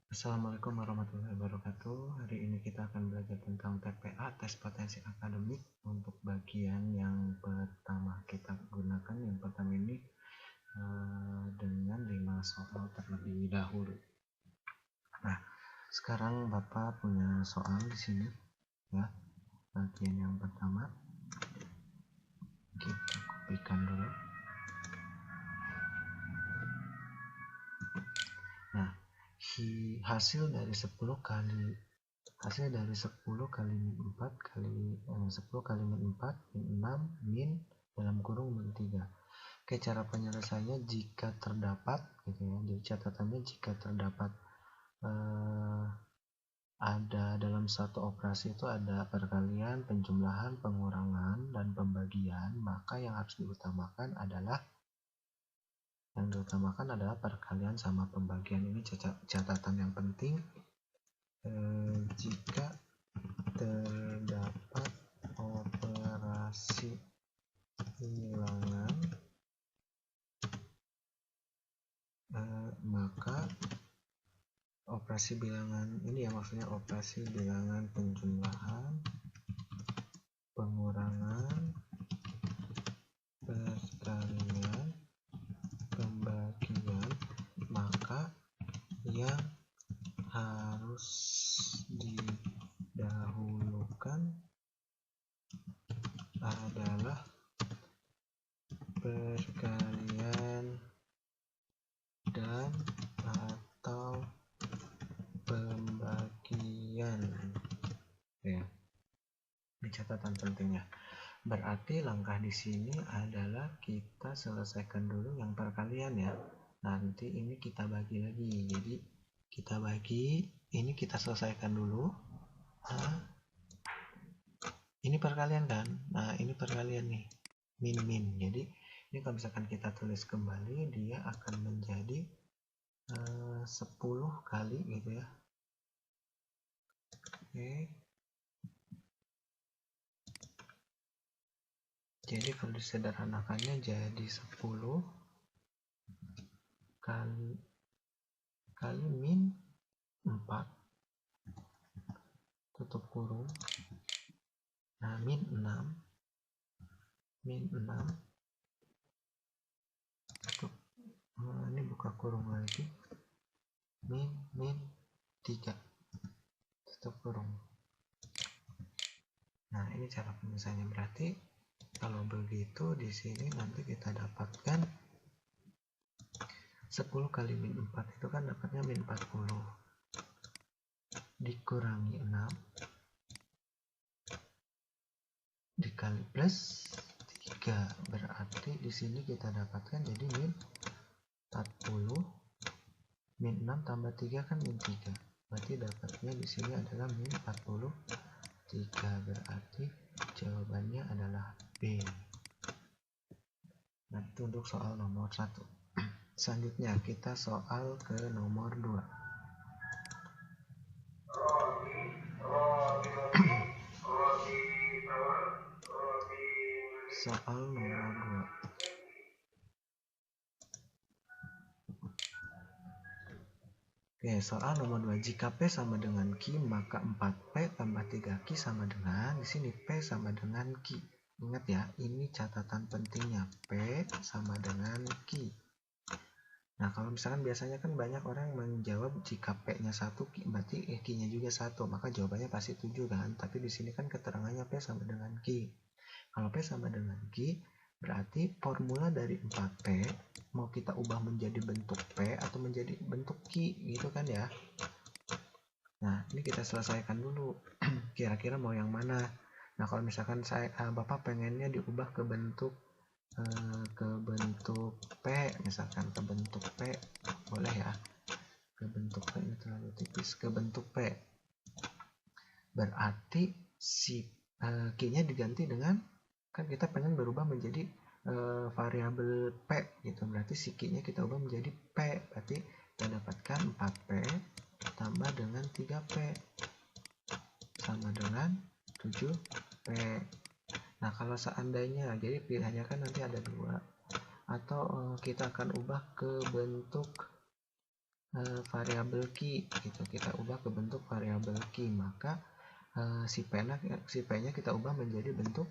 Assalamualaikum warahmatullahi wabarakatuh. Hari ini kita akan belajar tentang TPA, tes potensi akademik. Untuk bagian yang pertama kita gunakan yang pertama ini dengan 5 soal terlebih dahulu. Nah, sekarang Bapak punya soal di sini ya. Bagian yang pertama kita kopikan dulu. Nah, hasil dari 10 kali min 4 kali 10 kali min 4 min 6 min dalam kurung min 3. Oke, cara penyelesaiannya jika terdapat gitu ya. Jadi catatannya jika terdapat ada dalam satu operasi itu ada perkalian, penjumlahan, pengurangan, dan pembagian, maka yang harus diutamakan adalah perkalian sama pembagian. Ini catatan yang penting. Jika terdapat operasi bilangan, maka operasi bilangan ini ya, maksudnya operasi bilangan penjumlahan, pengurangan, perkalian, pembagian, maka yang harus didahulukan adalah perkalian dan atau pembagian ya. Ini catatan pentingnya. Berarti langkah di sini adalah kita selesaikan dulu yang perkalian ya. Nanti ini kita bagi lagi. Jadi kita bagi, ini kita selesaikan dulu. Nah, ini perkalian kan? Nah, ini perkalian nih. Min. Jadi ini kalau misalkan kita tulis kembali, dia akan menjadi 10 kali gitu ya. Oke. Jadi kalau disederhanakannya jadi 10 kali min 4 tutup kurung. Nah, min 6 tutup, ini buka kurung lagi, min 3 tutup kurung. Nah, ini cara penyelesaiannya. Berarti kalau begitu di sini nanti kita dapatkan 10 kali min 4 itu kan dapatnya min 40 dikurangi 6 dikali plus 3, berarti di sini kita dapatkan jadi min 40, min 6 tambah 3 kan min 3, berarti dapatnya di sini adalah min 43, berarti jawabannya adalah B. Nah, itu untuk soal nomor 1. Selanjutnya kita soal ke nomor 2. Soal nomor 2. Oke, soal nomor 2. Jika P sama dengan Q, maka 4P tambah 3Q sama dengan, di sini P sama dengan Q. Ingat ya, ini catatan pentingnya, P sama dengan Q. Nah, kalau misalkan biasanya kan banyak orang menjawab jika P-nya 1, berarti Q-nya juga 1, maka jawabannya pasti 7 kan. Tapi di sini kan keterangannya P sama dengan Q. Kalau P sama dengan Q, berarti formula dari 4P mau kita ubah menjadi bentuk P atau menjadi bentuk Q gitu kan ya. Nah, ini kita selesaikan dulu. Kira-kira mau yang mana? Nah, kalau misalkan Bapak pengennya diubah ke bentuk P, misalkan ke bentuk P, boleh ya. Ke bentuk P ini terlalu tipis, ke bentuk P. Berarti si Q-nya diganti dengan, kan kita pengen berubah menjadi variabel P gitu, berarti si Q-nya kita ubah menjadi P, berarti kita dapatkan 4P tambah dengan 3P sama dengan 7P. Nah, kalau seandainya, jadi pilihannya kan nanti ada 2, atau kita akan ubah ke bentuk variabel key gitu, kita ubah ke bentuk variabel key, maka si p-nya kita ubah menjadi bentuk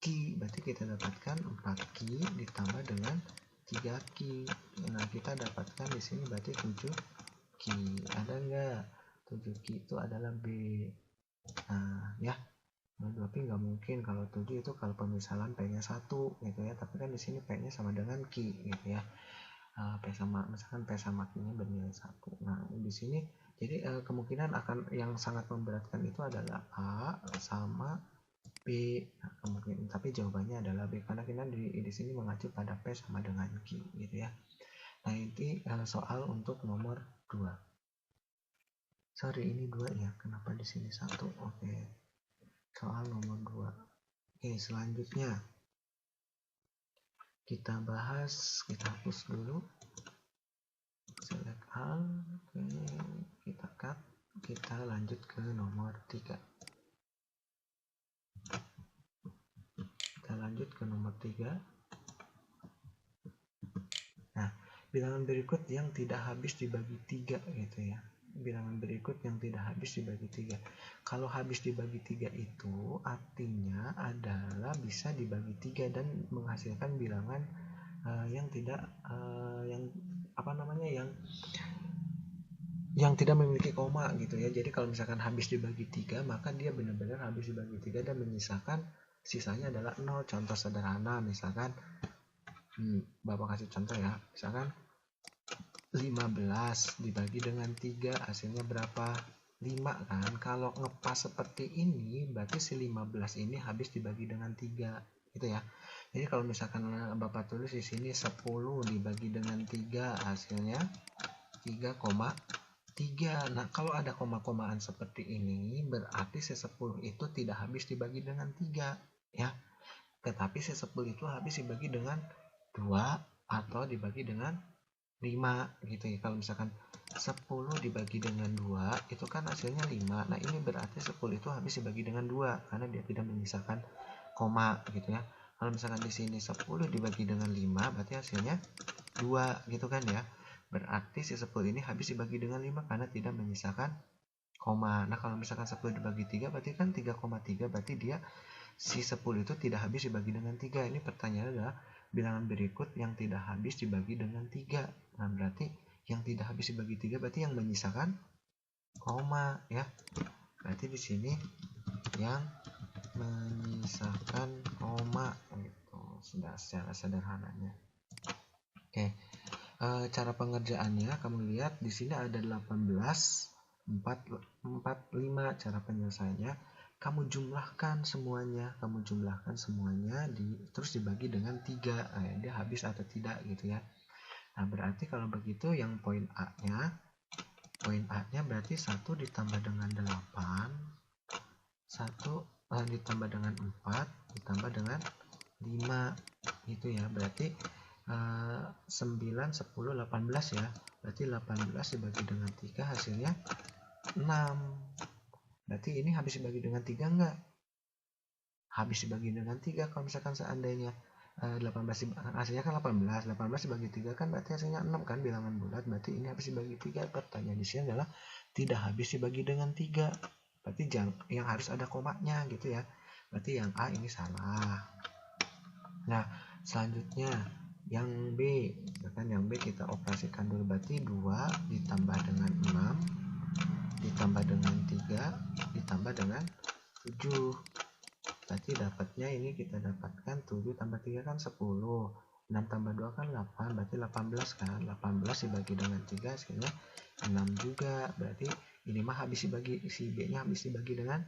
key, berarti kita dapatkan 4 key ditambah dengan 3 key. Nah, kita dapatkan di sini berarti 7 key. Ada enggak? 7 key itu adalah B. Nah, ya. Tapi nggak mungkin kalau 7 itu kalau pemisalan P-nya 1 gitu ya. Tapi kan di sini P-nya sama dengan key gitu ya. P sama misalkan P sama Q-nya bernilai 1. Nah, di sini jadi kemungkinan akan yang sangat memberatkan itu adalah A sama B. Nah, kemungkinan tapi jawabannya adalah B karena kita di sini mengacu pada P sama dengan Q gitu ya. Nah, ini soal untuk nomor 2. Sorry, ini 2 ya. Kenapa di sini 1? Oke. Soal nomor 2. Oke, selanjutnya kita bahas, kita hapus dulu. Select all. Oke, kita cut. Kita lanjut ke nomor 3. Kita lanjut ke nomor 3. Nah, bilangan berikut yang tidak habis dibagi 3 gitu ya. Bilangan berikut yang tidak habis dibagi 3. Kalau habis dibagi 3 itu artinya adalah bisa dibagi 3 dan menghasilkan bilangan yang tidak yang tidak memiliki koma gitu ya. Jadi kalau misalkan habis dibagi 3, maka dia benar-benar habis dibagi 3 dan menyisakan sisanya adalah 0. Contoh sederhana misalkan Bapak kasih contoh ya. Misalkan 15 dibagi dengan 3 hasilnya berapa? 5 kan. Kalau ngepas seperti ini berarti si 15 ini habis dibagi dengan 3 gitu ya. Jadi kalau misalkan Bapak tulis di sini 10 dibagi dengan 3 hasilnya 3,3. Nah, kalau ada koma-komaan seperti ini berarti si 10 itu tidak habis dibagi dengan 3 ya. Tetapi si 10 itu habis dibagi dengan 2 atau dibagi dengan 5 gitu ya. Kalau misalkan 10 dibagi dengan 2 itu kan hasilnya 5. Nah, ini berarti 10 itu habis dibagi dengan 2 karena dia tidak menyisakan koma gitu ya. Kalau misalkan di sini 10 dibagi dengan 5 berarti hasilnya 2 gitu kan ya. Berarti si 10 ini habis dibagi dengan 5 karena tidak menyisakan koma. Nah, kalau misalkan 10 dibagi 3 berarti kan 3,3, berarti dia si 10 itu tidak habis dibagi dengan 3. Ini pertanyaannya adalah bilangan berikut yang tidak habis dibagi dengan 3. Nah, berarti yang tidak habis dibagi 3 berarti yang menyisakan koma ya. Berarti di sini yang menyisakan koma gitu. Sudah secara sederhananya. Oke. Cara pengerjaannya kamu lihat di sini ada 18 4 5 cara penyelesaiannya. Kamu jumlahkan semuanya terus dibagi dengan 3. Nah, dia habis atau tidak gitu ya. Nah, berarti kalau begitu yang poin A-nya berarti 1 ditambah dengan 8 ditambah dengan 4 ditambah dengan 5 gitu ya. Berarti 9, 10, 18 ya. Berarti 18 dibagi dengan 3 hasilnya 6. Berarti ini habis dibagi dengan 3 enggak? Habis dibagi dengan 3. Kalau misalkan seandainya 18 hasilnya kan 18 dibagi 3 kan berarti hasilnya 6 kan, bilangan bulat. Berarti ini habis dibagi 3. Pertanyaan di sini adalah tidak habis dibagi dengan 3. Berarti yang harus ada komanya gitu ya. Berarti yang A ini salah. Nah, selanjutnya yang B, misalkan yang B kita operasikan dulu. Berarti 2 ditambah dengan 6 ditambah dengan 3 ditambah dengan 7. Berarti dapatnya ini kita dapatkan 7 tambah 3 kan 10. 6 tambah 2 kan 8. Berarti 18 kan. 18 dibagi dengan 3 hasilnya 6 juga. Berarti ini mah habis dibagi, si B-nya habis dibagi dengan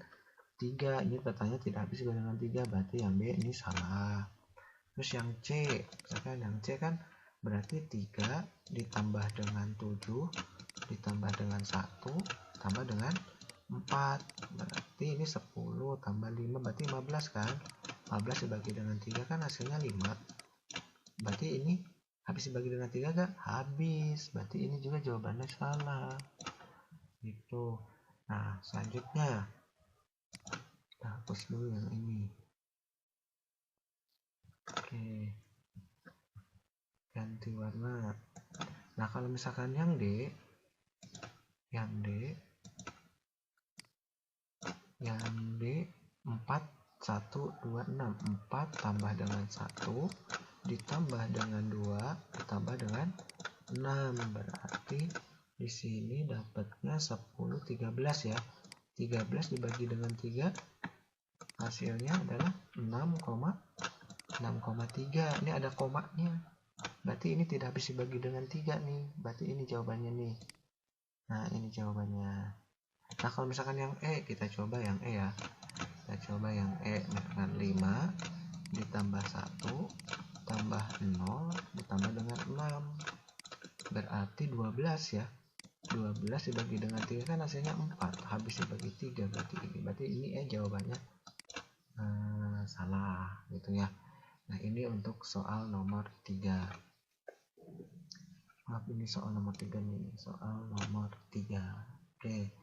3. Ini katanya tidak habis dibagi dengan 3. Berarti yang B ini salah. Terus yang C, misalkan yang C kan berarti 3 ditambah dengan 7 ditambah dengan 1 tambah dengan 4. Berarti ini 10 tambah 5 berarti 15 kan. 15 dibagi dengan 3 kan hasilnya 5. Berarti ini habis dibagi dengan 3 gak? Habis. Berarti ini juga jawabannya salah. Gitu. Nah, selanjutnya kita hapus dulu yang ini. Oke. Ganti warna. Nah, kalau misalkan yang D, yang D 4 1 2 6 4 tambah dengan 1 ditambah dengan 2 ditambah dengan 6, berarti di sini dapatnya 10 13 ya. 13 dibagi dengan 3 hasilnya adalah 6,3. Ini ada komanya, berarti ini tidak bisa dibagi dengan 3 nih, berarti ini jawabannya nih. Nah, ini jawabannya. Nah, kalau misalkan yang E, kita coba yang E ya. Kita coba yang E dengan 5 ditambah 1 tambah 0 ditambah dengan 6, berarti 12 ya. 12 dibagi dengan 3 kan hasilnya 4, habis dibagi 3, berarti ini jawabannya salah gitu ya. Nah, ini untuk soal nomor 3. Maaf, ini soal nomor 3 nih, soal nomor 3. Oke,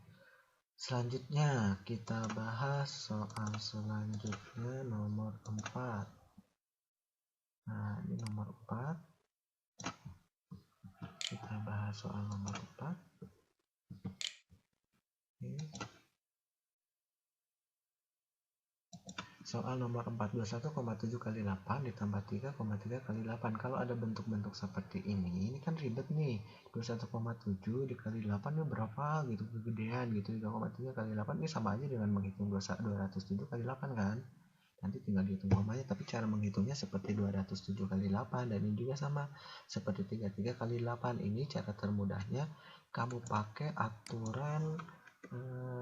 selanjutnya kita bahas soal selanjutnya nomor 4. Nah, ini nomor 4. Kita bahas soal nomor 4. Oke. Soal nomor 4, 21,7 kali 8 ditambah 3,3 kali 8. Kalau ada bentuk-bentuk seperti ini kan ribet nih. 21,7 dikali 8 ini berapa gitu, kegedean gitu. 3,3 kali 8 ini sama aja dengan menghitung 207 kali 8 kan. Nanti tinggal dihitung komanya, tapi cara menghitungnya seperti 207 kali 8, dan ini juga sama seperti 33 kali 8. Ini cara termudahnya kamu pakai aturan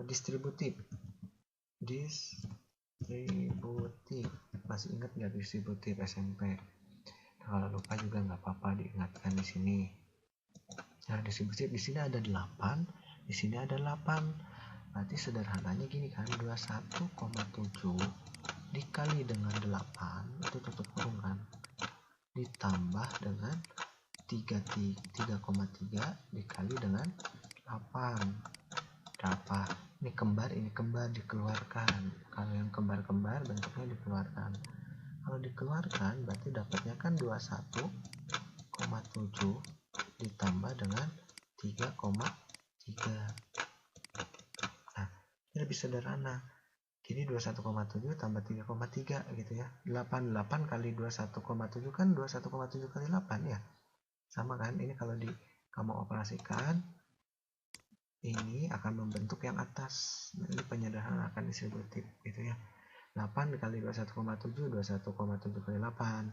distributif. Masih ingat nggak distributif SMP? Kalau lupa juga nggak apa-apa, diingatkan di sini. Nah, distributif di sini ada 8, di sini ada 8. Berarti sederhananya gini kan, 21,7 dikali dengan 8 itu tutup kurung kan, ditambah dengan 3,3 dikali dengan 8. Berapa? Ini kembar dikeluarkan. Kalau yang kembar-kembar bentuknya dikeluarkan. Kalau dikeluarkan berarti dapatnya kan 21,7 ditambah dengan 3,3. Nah, ini lebih sederhana. Jadi 21,7 tambah 3,3 gitu ya. 8 kali 21,7 kan 21,7 kali 8 ya. Sama kan? Ini kalau kamu operasikan, ini akan membentuk yang atas. Nah, ini penyederhanaan akan distributif gitu ya. 8 dikali 21,7 kali 8.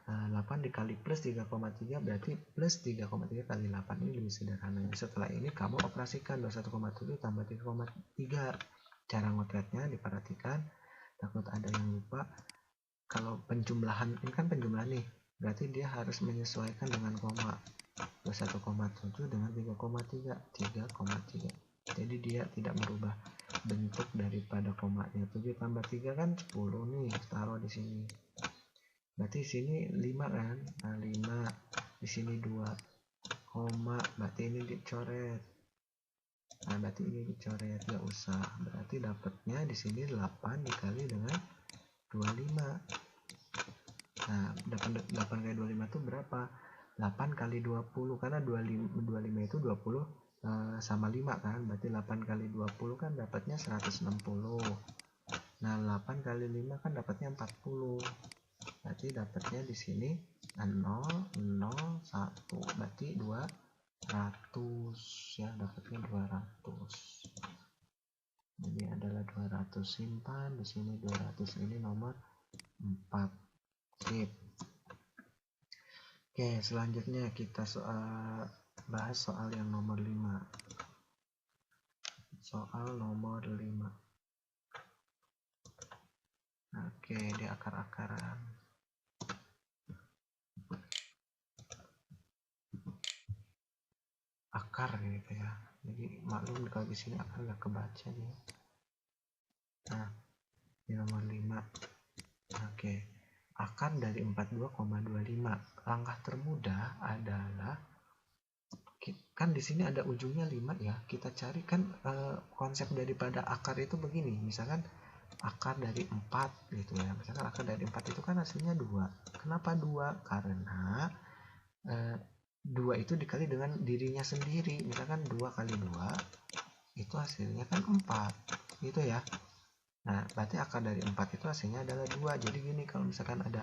8 dikali plus 3,3 berarti plus 3,3 kali 8. Ini lebih sederhana. Setelah ini kamu operasikan 21,7 tambah 3,3. Cara ngotretnya diperhatikan, takut ada yang lupa. Kalau penjumlahan, ini kan penjumlahan nih, berarti dia harus menyesuaikan dengan koma. 21,7 dengan 3,3. Jadi dia tidak merubah bentuk daripada komanya. 7 tambah 3 kan 10 nih, taruh di sini. Berarti di sini 5 kan? Nah, 5 di sini 2 koma, berarti ini dicoret. Nah, berarti ini dicoret, nggak usah. Berarti dapatnya di sini 8 dikali dengan 25. Nah, 8 kali 25 itu berapa? 8 kali 20, karena 25 itu 20 sama 5 kan, berarti 8 kali 20 kan dapatnya 160. Nah, 8 kali 5 kan dapatnya 40. Berarti dapatnya di sini 001, berarti 200 ya, dapatnya 200. Ini adalah 200, simpan di sini 200. Ini nomor 4. Sip. Oke, selanjutnya kita bahas soal yang nomor 5. Soal nomor 5. Oke, di akar-akaran. Akar gitu ya. Jadi maklum kalau di sini akar nggak kebaca nih. Nah, di nomor 5. Oke. Akar dari 42,25. Langkah termudah adalah, kan di sini ada ujungnya 5 ya. Kita cari kan konsep daripada akar itu begini. Misalkan akar dari 4 gitu ya. Misalkan akar dari 4 itu kan hasilnya 2. Kenapa 2? Karena 2 itu dikali dengan dirinya sendiri. Misalkan 2 kali 2 itu hasilnya kan 4 gitu ya. Nah berarti akar dari 4 itu hasilnya adalah 2. Jadi gini, kalau misalkan ada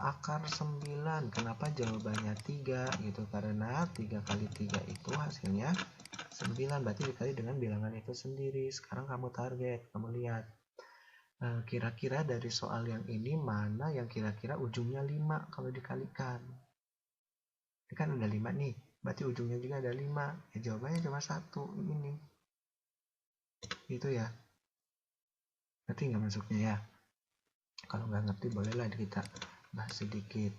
akar 9, kenapa jawabannya 3 gitu, karena 3 kali 3 itu hasilnya 9, berarti dikali dengan bilangan itu sendiri. Sekarang kamu target, kamu lihat kira-kira dari soal yang ini mana yang kira-kira ujungnya 5 kalau dikalikan. Ini kan udah 5 nih, berarti ujungnya juga ada 5. Ya jawabannya cuma 1 ini. Gitu ya. Ngerti nggak masuknya ya? Kalau nggak ngerti bolehlah kita bahas sedikit.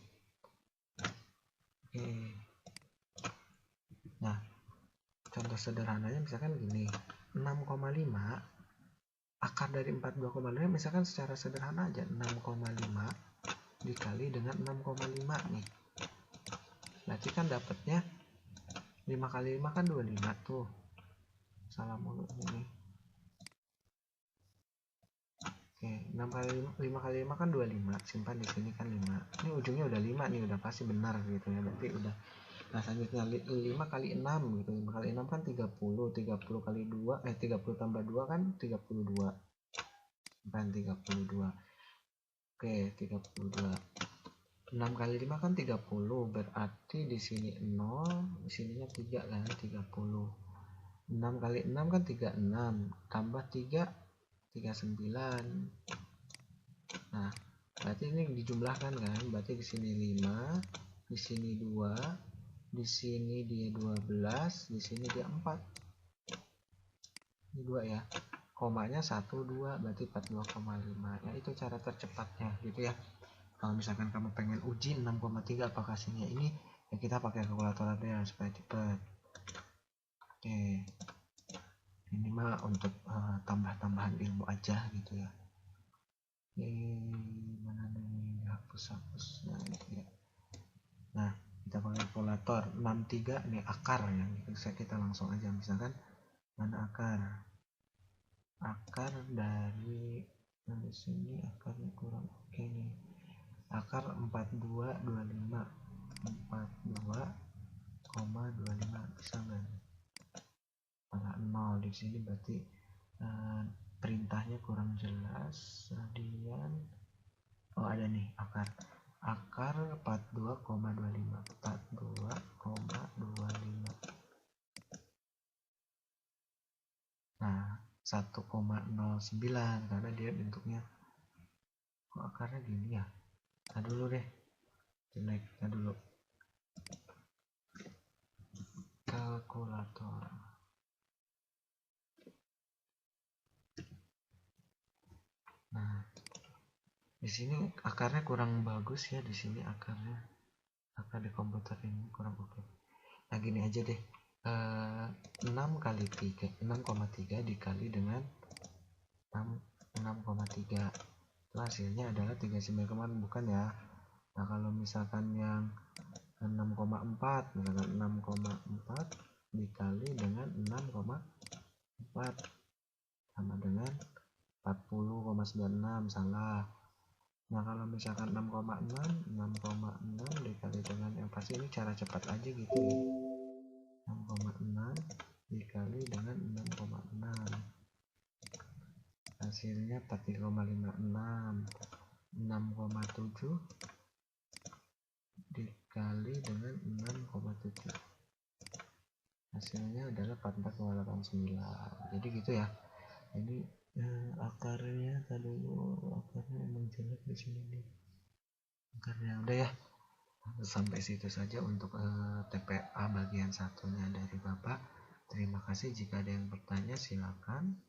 Oke. Nah, contoh sederhananya misalkan gini, 6,5 akar dari 42,5 misalkan secara sederhana aja 6,5 dikali dengan 6,5 nih. Berarti kan dapatnya 5 kali 5 kan 25 tuh. Salah mulu ini. Oke, 6 kali 5 kali 5 kan 25. Simpan di sini kan 5. Ini ujungnya udah 5 nih, udah pasti benar gitu ya. Berarti udah. Nah, selanjutnya 5 kali 6 gitu. 5 kali 6 kan 30. 30 kali 2 30 tambah 2 kan 32. Simpan 32. Oke, 32. 6 kali 5 kan 30, berarti di sini 0, di sininya 3 kan, 30. 6 kali 6 kan 36, tambah 3, 39. Nah, berarti ini dijumlahkan kan, berarti di sini 5, di sini 2, di sini dia 12, di sini dia 4. Ini 2 ya. Komanya 1, 2, berarti 42,5. Ya, itu cara tercepatnya gitu ya. Kalau misalkan kamu pengen uji 6,3 apakah hasilnya ini, ya kita pakai kalkulator aja supaya cepat. Oke, ini mah untuk tambah-tambahan ilmu aja gitu ya. Oke, mana nih, hapus nah, ya. Nah, kita pakai kalkulator 63 ini akar ya, bisa kita langsung aja, misalkan mana akar dari sini akarnya kurang oke nih, akar 4225 bisa nggak? Malah 0 di sini berarti perintahnya kurang jelas. Kemudian ada nih akar 42,25. Nah 1,09 karena dia bentuknya kok akarnya gini ya. Nah dulu deh, naiknya dulu kalkulator. Nah, di sini akarnya kurang bagus ya, di sini akar di komputer ini kurang oke. Nah, gini aja deh. 6 kali 3, 6,3 dikali dengan 6,3. Itu hasilnya adalah 39 kemarin bukan ya. Nah, kalau misalkan yang 6,4, misalkan 6,4 dikali dengan 6,4 sama dengan 40,96, salah. Nah kalau misalkan 6,6 dikali dengan yang pasti ini cara cepat aja gitu ya, 6,6 dikali dengan 6,6 hasilnya 43,56. 6,7 dikali dengan 6,7 hasilnya adalah 44,89. Jadi gitu ya. Ini akarnya tadi akarnya emang jelek di sini nih akarnya. Udah ya, sampai situ saja untuk TPA bagian satunya dari Bapak. Terima kasih. Jika ada yang bertanya silakan.